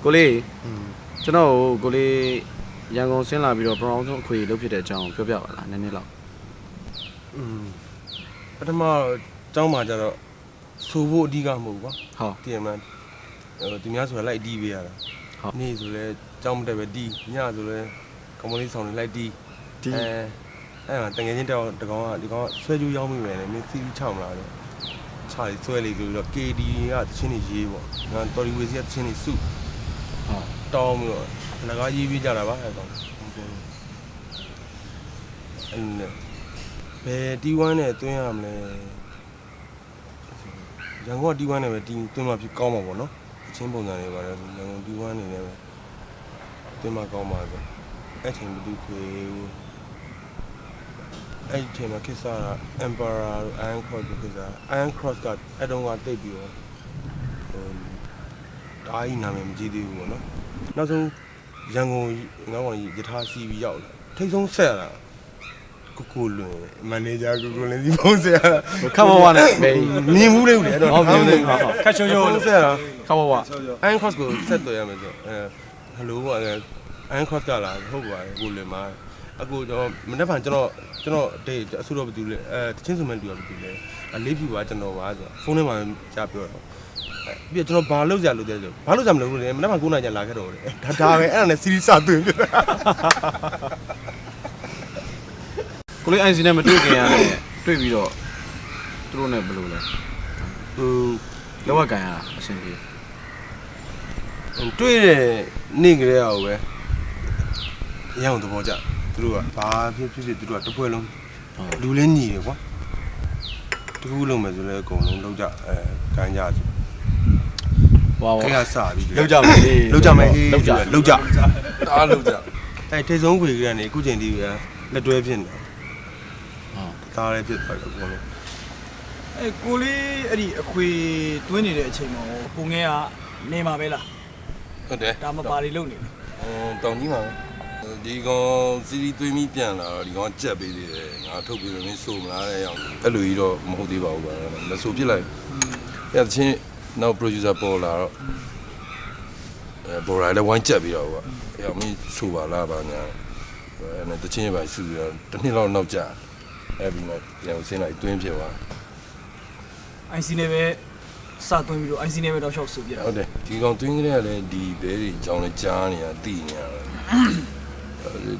ကိုလေးကျွန်တော်ကိုလေးရန်ကုန်ဆင်းလာပြီးတော့ပရောင်းဆုံးအခွေလုပ်ဖြစ်တဲ့အကြောင်းပြောပြပါလားနည်းနည်းလောက်ပထမကျောင်းမှာကျတော့ဆိုဖို့အဓိကမဟုတ်ဘူးကွာဟုတ်တည်ရမှန်းသူများဆိုလိုက်တီးပေးရတာဟုတ်နေ့ဆိုလဲကျောင်းမတက်ပဲတီးညဆိုလဲကမ္ဘာလေးဆောင်နေလိုက်တီးအဲ့မှာတငယ်ချင်းတကောင်ကဒီကောင်ကဆွဲကြိုးရောက်မိမယ်လေမင်းစီးပြီးချောင်းမလားတော့ချာလေးဆွဲလေးဆိုပြီးတော့ KD ကတချင်းနေရေးပေါ့ငါတော်ရီဝေစီကတချင်းနေစုဟုတ်တောင်းပြီးတော့ငကားရေးပြီးကြတာပါအဲ့ကောင်အဲ့နဲ့ဘယ်တီဝမ်းနဲ့တွင်းရမလဲရန်ကုန်တီဝမ်းနဲ့ပဲတီတွင်းမှဖြစ်ကောင်းမှာပေါ့နော်အချင်းပုံစံတွေပါတယ်ရန်ကုန်တီဝမ်းနေနဲ့ပဲတွင်းမှကောင်းပါပဲအဲ့ချိန်ဘယ်သူခွေအဲ့ဒီချိန်မှာခေတ်စားတာ Emperor Iron Cross ကိုခေတ်စား Iron Cross ကအဲ့တုန်းကတိတ်ပြီးတော့တားကြီးနာမည်မကြီးသေးဘူးပေါ့နော်နောက်ဆုံးရန်ကုန်ငေါ့ကောင်ရထားစီးပြီးရောက်လာထိတ်ဆုံးဆက်လာကိုလွန်မန်နေဂျာကိုလင်းစီဖုန်းဆက်ခမဝါနဲ့မြင်မှုလေးဦးလေအဲ့တော့ဟုတ်မြင်လေးခက်ချိုချိုဆက်လာခမဝါ Iron Cross ကိုဆက်သွယ်ရမယ်ဆိုဟယ်လိုပေါ့Iron Cross ကလာဟုတ်ပါတယ်ကိုလွန်မှာအခုကျွန်တော်မနေ့ကကျွန်တော်ဒေးအဆူတော့ဘယ်သူလဲတချင်းစုမန်တူကဘယ်သူလဲလေးဖြူပါကျွန်တော်ပါဆိုဖုန်းထဲမှာကြားပြောတော့ပြီးတော့ကျွန်တော်ဘာလုပ်ကြလို့လဲဆိုဘာလုပ်ကြမလို့လဲမနေ့က9နာရီကျလာခဲ့တော့တယ်ဒါပဲအဲ့ဒါနဲ့ series စသွင်းပြကိုလေး IC နဲ့မတွေ့ခင်ရတယ်တွေ့ပြီးတော့သူတို့နဲ့ဘယ်လိုလဲလောကကန်ရအဆင်ပြေတွေ့တဲ့နေ့ကလေးအောင်ပဲရအောင်သဘောကျသူတို့ကဘာဖြစ်သူတို့ကတစ်ပွဲလုံးလူလည်းညီတယ်ကွာတခုလုံးမယ်ဆိုလဲအကုန်လုံးလောက်ကြကန်ကြဆိုဝါဝါအဲ့ကစပြီးလောက်ကြမယ်လောက်ကြမယ်လောက်ကြအားလောက်ကြအဲ့ထိတ်ဆုံးခွေကြီးကနေအခုချိန်ဒီကလက်တွဲဖြစ်နေဒါလည်းဖြစ်သွားတယ်အကုန်လုံးအဲ့ကိုလေးအဲ့ဒီအခွေတွင်းနေတဲ့အချိန်မှာကိုငဲကနေမှာပဲလားဟုတ်တယ်ဒါမပါလေလုံနေတယ်တောင်ကြီးမှာဒီကောင်စီရီသွေးမိပြန်လာတော့ဒီကောင်ကြက်ပေးသေးတယ်ငါထုတ်ပြီးတော့မင်းစိုးမလားတဲ့အောင်အဲ့လိုကြီးတော့မဟုတ်သေးပါဘူးကွာမစိုးပြစ်လိုက်အဲ့တချင်းနောက် producer ပေါ်လာတော့ပေါ်လာလည်းဝိုင်းကြက်ပြီးတော့ကွာအဲ့မင်းစိုးပါလားပါညာအဲ့နဲ့တချင်းရပါဆူပြီးတော့တစ်နှစ်လောက်နောက်ကြာအဲ့ဒီမှာပြန်ဆင်းလိုက်တွင်းဖြစ်သွား IC နဲ့ပဲစသွင်းပြီးတော့ IC နဲ့ပဲတော့ရှောက်ဆူပြတာဟုတ်တယ်ဒီကောင်တွင်းကလေးကလည်းဒီဘဲတွေအကြောင်းလဲကြားနေတာသိနေတာ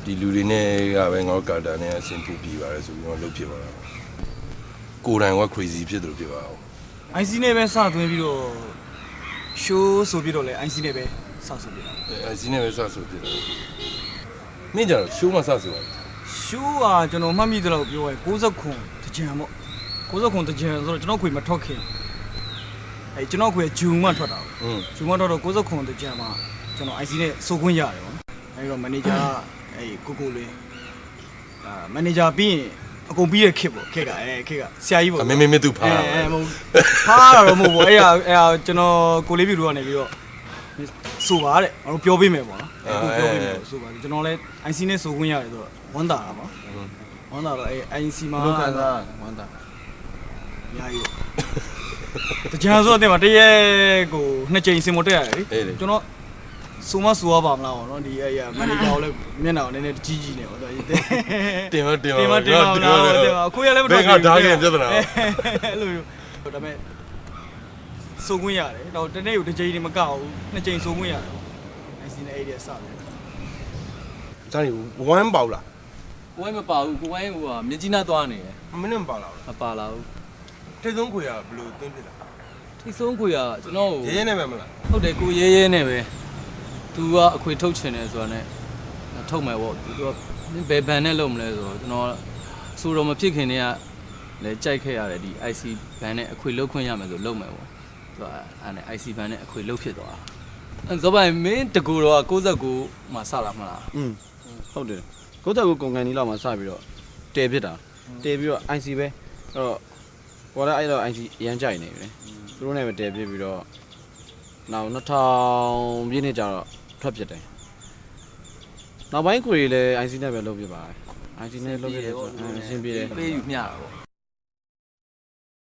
ဒီလူတွေနဲ့ကပဲငါတို့ကာတာနဲ့အဆင်ပြေပြီးပါတယ်ဆိုပြီးတော့လုပ်ဖြစ်သွားတာကိုယ်တိုင်က crazy ဖြစ်တယ်လို့ပြောအောင် IC နဲ့ပဲစသွင်းပြီးတော့ show ဆိုပြီးတော့လဲ IC နဲ့ပဲစဆိုပြတာIC နဲ့ပဲစဆိုဖြစ်တယ်မင်းကြတော့ show မှာစဆိုတယ် show ကကျွန်တော်မှတ်မိတယ်လို့ပြောရဲ60ခွန်တကြံပေါ့60ခွန်တကြံဆိုတော့ကျွန်တော်ခွေမထွက်ခင်အဲကျွန်တော်ခွေဂျူမှထွက်တာဂျူမှထွက်တော့60ခွန်တကြံမှာကျွန်တော် IC နဲ့စုခွင့်ရတယ်ပေါ့အဲဒီတော့ manager အဲကိုလေးmanager ပြီးရင်အကုန်ပြီးရခစ်ပေါ့ခက်ကခက်ကဆရာကြီးပေါ့မင်းသူဖားမဟုတ်ဖားတာတော့မဟုတ်ဘူးအဲ့ကျွန်တော်ကိုလေးပြူတို့ကနေပြီးတော့ဆိုပါတဲ့ငါတို့ပြောပေးမယ်ပေါ့နော်အခုပြောပေးမယ်ဆိုပါကျွန်တော်လည်း IC နဲ့ဆိုခွင့်ရတယ်ဆိုတော့ဝမ်းတာတာပေါ့ဝမ်းတာတော့အဲ IC မှာဝမ်းတာညာကြီးတကြံဆိုတဲ့မှာတရက်ကို2ချိန်စင်မတက်ရတယ်လေကျွန်တော်ဆိုမဆိုရပါမလားပေါ့နော်ဒီအဲ့မန်နေဂျာကိုလည်းမျက်နှာကိုနည်းနည်းကြီးကြီးနေပေါ့ဆိုတင်မအခုရလည်းမတော်ဘူးဒါကပြဿနာအဲ့လိုဒါပေမဲ့စုံခွင့်ရတယ်တော့တနေ့ကိုတစ်ချိန်နေမကောက်ဘူး2ချိန်စုံခွင့်ရတယ်အဲ့စီနဲ့အဲ့ဒီစတယ်ဇာနေဝမ်းပေါက်လားကိုဝိုင်းမပါဘူးကိုဝိုင်းကမြင်းကြီးနားသွားနေတယ်မင်းနဲ့မပါလားမပါလာဘူးထိတ်ဆုံးခွေကဘယ်လိုသွင်းဖြစ်တာထိတ်ဆုံးခွေကကျွန်တော်ရဲရဲနဲ့ပဲမလားဟုတ်တယ်ကိုရဲရဲနဲ့ပဲသူကအခွေထုတ်ချင်တယ်ဆိုတာနဲ့ထုတ်မယ်ပေါ့သူကဘယ်ဘန်နဲ့လုပ်မလဲဆိုတော့ကျွန်တော်ဆိုတော့မဖြစ်ခင်တည်းကလည်းကြိုက်ခဲ့ရတယ်ဒီ IC ဘန်နဲ့အခွေလုပ်ခွင့်ရမယ်ဆိုလုပ်မယ်ပေါ့သူကအဲ့နဲ့ IC ဘန်နဲ့အခွေလုပ်ဖြစ်သွားတာဇောပိုင်မင်းတကူတော့69မှာစလာမလားဟုတ်တယ်69ကုန်ကန်ကြီးလောက်မှာစပြီးတော့တဲဖြစ်တာတဲပြီးတော့ IC ပဲအဲ့တော့ဘောလည်းအဲ့တော့ IC အရန်ကြိုက်နေပြီလေသူတို့နဲ့ပဲတဲပြပြီးတော့နောက်2000ပြည့်နှစ်ကျတော့ထွက်ဖြစ်တယ်နောက်ပိုင်းခွေလည်း IC နဲ့ပဲလုပ်ပြပါတယ် IC နဲ့လုပ်ပြတယ်ဆိုအဆင်ပြေတယ်ပေးယူမျှတာပေါ့